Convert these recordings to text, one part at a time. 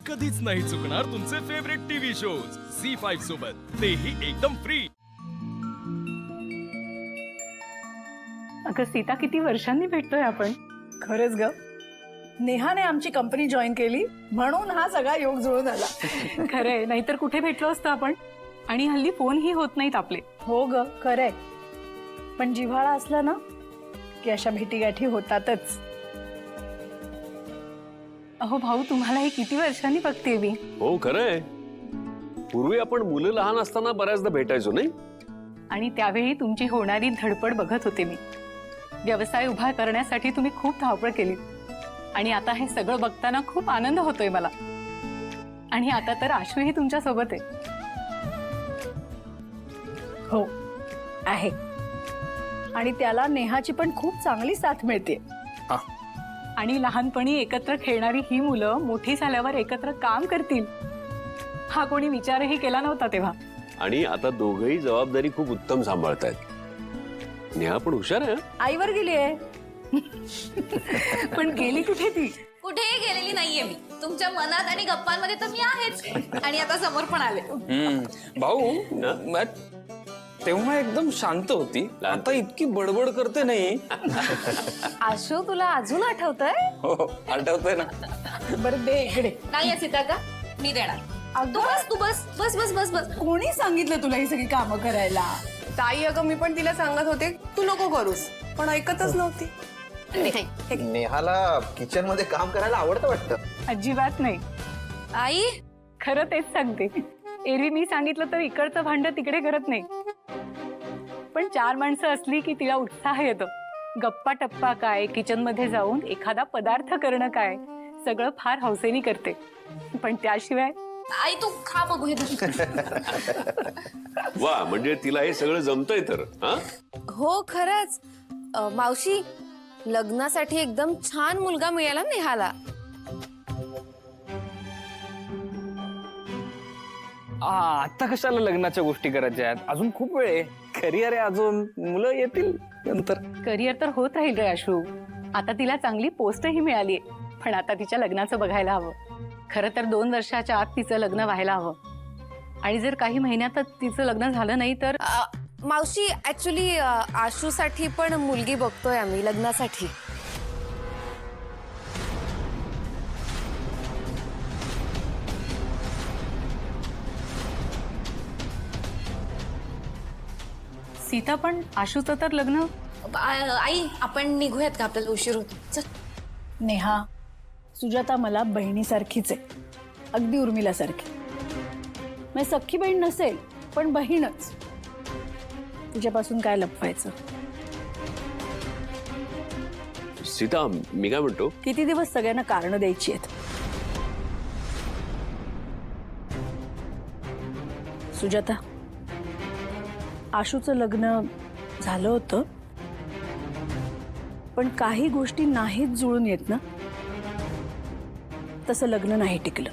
कधीच नाही चुकणार तुमचे फेवरेट टीव्ही शोज झी5 सोबत, तेही एकदम फ्री। अगं सीता, किती वर्षांनी भेटतोय आपण। खरंच ग, नेहाने आमची कंपनी जॉईन केली म्हणून हा सगळा योग जुळून आला। खरंय, नाहीतर कुठे भेटलो असतो आपण। आणि हल्ली फोनही होत नाहीत आपले। हो ग, खरंय, पण जिव्हाळा असला ना की अशा भेटीगाठी होतातच। अहो भाऊ, तुम्हाला हे किती वर्षांनी बघते मी। हो खरंय, पूर्वी आपण मुलं लहान असताना बऱ्याचदा भेटायचो नाही। आणि त्यावेळी तुमची होणारी धडपड बघत होते मी। व्यवसाय उभा करण्यासाठी तुम्ही खूप धावपळ केली आणि आता हे सगळं बघताना खूप आनंद होतोय मला। आणि आता तर आशूही तुमच्या सोबत आहे। हो आहे, आणि त्याला नेहाची पण खूप चांगली साथ मिळते। आणि लहानपणी एकत्र खेळणारी ही मुलं मोठी झाल्यावर एकत्र काम करतील हा कोणी विचारही केला नव्हता तेव्हा। आणि आता दोघही जबाबदारी खूप उत्तम सांभाळतायत। नेहा पण हुशार आहे। आईवर गेली आहे। पण गेली कुठे ती? कुठेही गेलेली नाहीये मी, तुमच्या मनात आणि गप्पांमध्ये तर मी आहेच। आणि आता समोर पण आले। भाऊ, तेव्हा एकदम शांत होती, आता इतकी बडबड करते नाही। आशू, तुला अजून आठवतंय? हो, आठवतंय ना। बरं दे इकडे। नाही सीता का, मी देणार। तू बस, तू बस बस बस बस बस। कोणी सांगितलं तुला ही सगळी कामं करायला? ताई, अगं मी पण तिला सांगत होते तू नको करूस, पण ऐकतच नव्हती। नेहाला किचन मध्ये काम करायला आवडतं वाटतं। अजिबात नाही। आई, खरं तेच सांगते। एरवी मी सांगितलं तर इकडचं भांड तिकडे करत नाही, पण 4 माणसं असली की तिला उत्साह येतो। गप्पा टप्पा काय, किचन मध्ये जाऊन एखादा पदार्थ करणं काय, सगळं फार हौसेने करते। पण त्याशिवाय आई तू खा बघू हे। वा, म्हणजे तिला हे सगळं जमतंय तर। हा, हो खरंच। मावशी, लग्नासाठी एकदम छान मुलगा मिळाला नेहाला। आता कशाला लग्नाच्या गोष्टी करायच्या आहेत, अजून खूप वेळ आहे। करिअर आहे अजून, मुलं येतील नंतर। करिअर तर होत राहील रे आशू। आता तिला चांगली पोस्टही मिळाली, पण आता तिच्या लग्नाचं बघायला हवं। खरं तर 2 वर्षाच्या आत तिचं लग्न व्हायला हवं, आणि जर काही महिन्यातच तिचं लग्न झालं नाही तर मावशी, ऍक्च्युली आशूसाठी पण मुलगी बघतोय आम्ही लग्नासाठी। सीता, पण आशूचं तर लग्न। आई, आपण निघूयात का, आपल्याला उशीर होतो। चल। नेहा, सुजाता मला बहिणीसारखीच आहे, अगदी उर्मिलासारखी। मी सख्खी बहीण नसेल, पण बहीणच। तिच्यापासून काय लपवायचं? सीता, मी काय म्हणतो, किती दिवस सगळ्यांना कारणं द्यायची आहेत? सुजाता, आशूचं लग्न झालं होतं, पण काही गोष्टी नाहीत जुळून येत ना, तसं लग्न नाही टिकलं।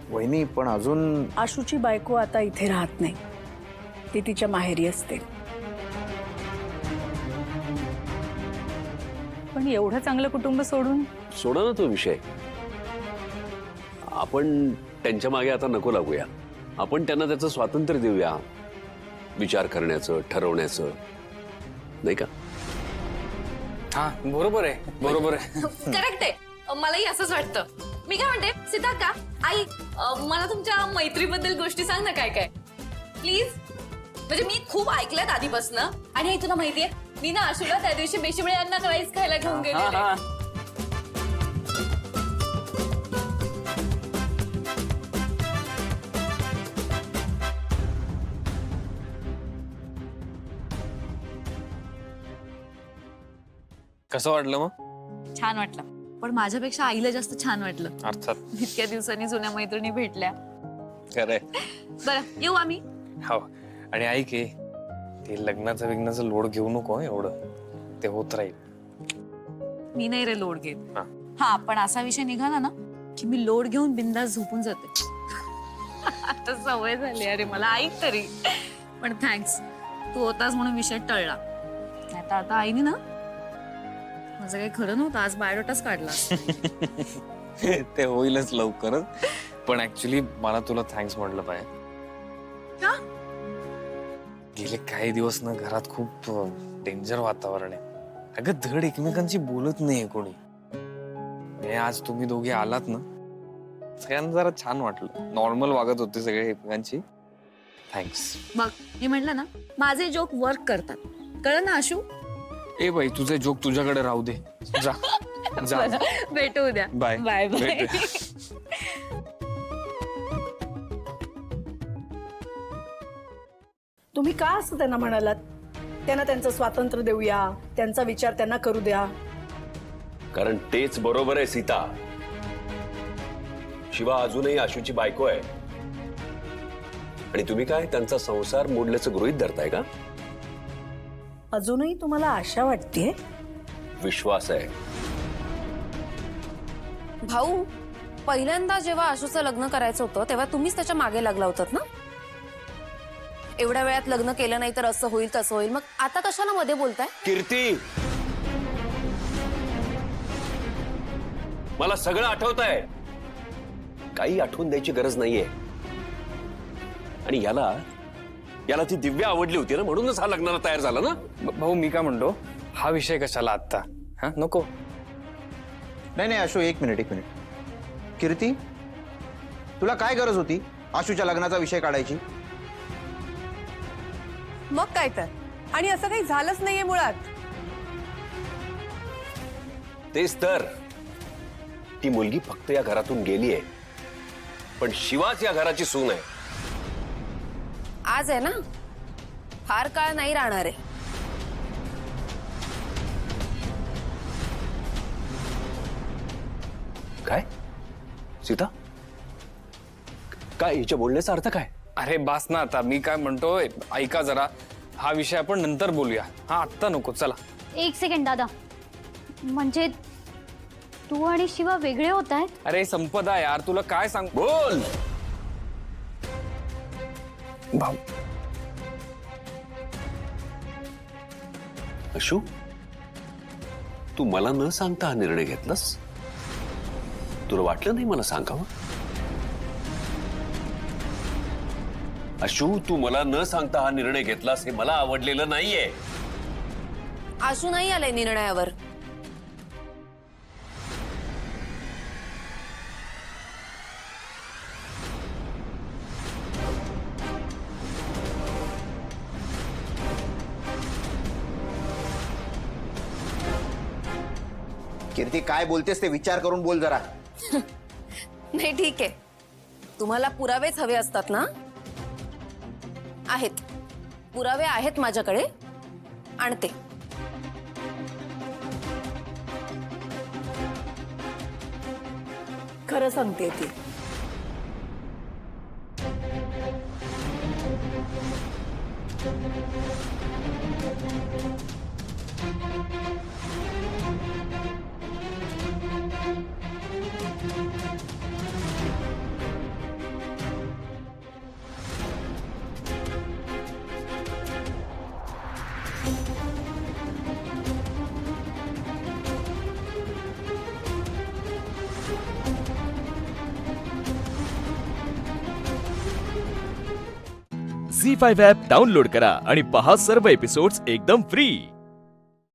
वहिनी, पण अजून आशूची बायको आता इथे राहत नाही, ती तिच्या माहेरी असते। पण एवढं चांगलं कुटुंब सोडून सोडा ना तो विषय। आपण त्यांच्या मागे आता नको लागूया। आपण त्यांना त्याचं स्वातंत्र्य देऊया, विचार करण्याचं, ठरवण्याचं, नाही का? हा, बरोबर आहे, बरोबर आहे। करेक्ट आहे, मलाही असंच वाटतं। मी काय म्हणते सीता का, आई मला तुमच्या मैत्रीबद्दल गोष्टी सांग ना, काय काय प्लीज। म्हणजे मी खूप ऐकल्यात आधीपासून। आणि आई, तुला माहितीये, मी ना आशूला त्या दिवशी बेशिबळे यांना राईस खायला घेऊन गेले। कसं वाटलं मग? छान वाटलं, पण माझ्यापेक्षा आईला जास्त छान वाटलं। अर्थात, इतक्या दिवसांनी जुन्या मैत्रिणी भेटल्या। खरंय। बरं, येऊ आम्ही। हो, आणि ऐक, ते लग्नाचं लोड घेऊ नको एवढं, ते होत राहील। मी नाही रे लोड घेत। हा. हा, पण असा विषय निघाला ना की मी लोड घेऊन बिंदास झोपून जाते। आता सवय झाली अरे मला, ऐक तरी। पण थँक्स, तू होतास म्हणून विषय टळला, नाही तर आता आईने ना माझं काही खरं नव्हतं, आज बायोडाटाच काढला. ते होईलच लवकरच. पण ऍक्च्युली मला तुला थँक्स म्हटलं पाहिजे. का? गेले काही दिवस ना घरात खूप डेंजर वातावरण आहे. अगं धड एकमेकांशी बोलत नाहीये कोणी. हे आज तुम्ही दोघे आलात ना, सगळ्यांना जरा छान वाटलं. नॉर्मल वागत होते सगळे एकमेकांशी. थँक्स. बघ मी म्हटलं ना, माझे जोक वर्क करतात, कळलं ना आशू? ए बाई, तुझे जोक तुझ्याकडे राहू दे. जा जा. भेटू उद्या. Bye bye bye. तुम्ही का असं त्यांना म्हणालात? त्यांना त्यांचं स्वातंत्र्य देऊया, त्यांचा विचार त्यांना करू द्या. कारण तेच बरोबर आहे सीता. शिवा अजूनही आशूची बायको आहे आणि तुम्ही काय त्यांचा संसार मोडल्याचं गृहीत धरताय का? अजूनही तुम्हाला आशा वाटतेय? विश्वास आहे. भाऊ, पहिल्यांदा जेव्हा आशूचं लग्न करायचं होतं तेव्हा तुम्हीच त्याच्या मागे लागला होतात ना? एवढ्या वेळात लग्न केलं नाही तर असं होईल तसं होईल, मग आता कशाला मध्ये बोलताय? कीर्ती, मला सगळं आठवत आहे. काही आठवून द्यायची गरज नाहीये. आणि याला ती दिव्या आवडली होती ना, म्हणूनच हा लग्नाला तयार झाला ना. भाऊ मी काय म्हणतो, हा विषय कशाला आत्ता? हा नको. नाही नाही आशू, एक मिनिट. कीर्ती, तुला काय गरज होती आशूच्या लग्नाचा विषय काढायची? मग काय तर, आणि असं काही झालंच नाहीये मुळात. तेच तर, ती मुलगी फक्त या घरातून गेली आहे, पण शिवाच या घराची सून आहे. आज आहे ना, फार काळ नाही राहणार आहे. काय सीता, काय हिच्या बोलण्याचा अर्थ काय? अरे बास ना आता. मी काय म्हणतोय, ऐका जरा. हा विषय आपण नंतर बोलूया. हा आत्ता नको. चला. एक सेकंड दादा, म्हणजे तू आणि शिवा वेगळे होत आहेत? अरे संपदा यार, तुला काय सांग. बोल. भाऊ, अशू, तू मला न सांगता हा निर्णय घेतलास? तुला वाटलं नाही मला सांगावं? अशू, तू मला न सांगता हा निर्णय घेतलास हे मला आवडलेलं नाहीये. आशू नाही आलाय निर्णयावर. कीर्ती, काय बोलतेस ते विचार करून बोल जरा. नाही ठीक आहे, तुम्हाला पुरावेच हवे असतात ना? आहेत पुरावे, आहेत माझ्याकडे, आणते. खरं सांगते ती. झी5 ॲप डाउनलोड करा आणि पहा सर्व एपिसोड्स एकदम फ्री.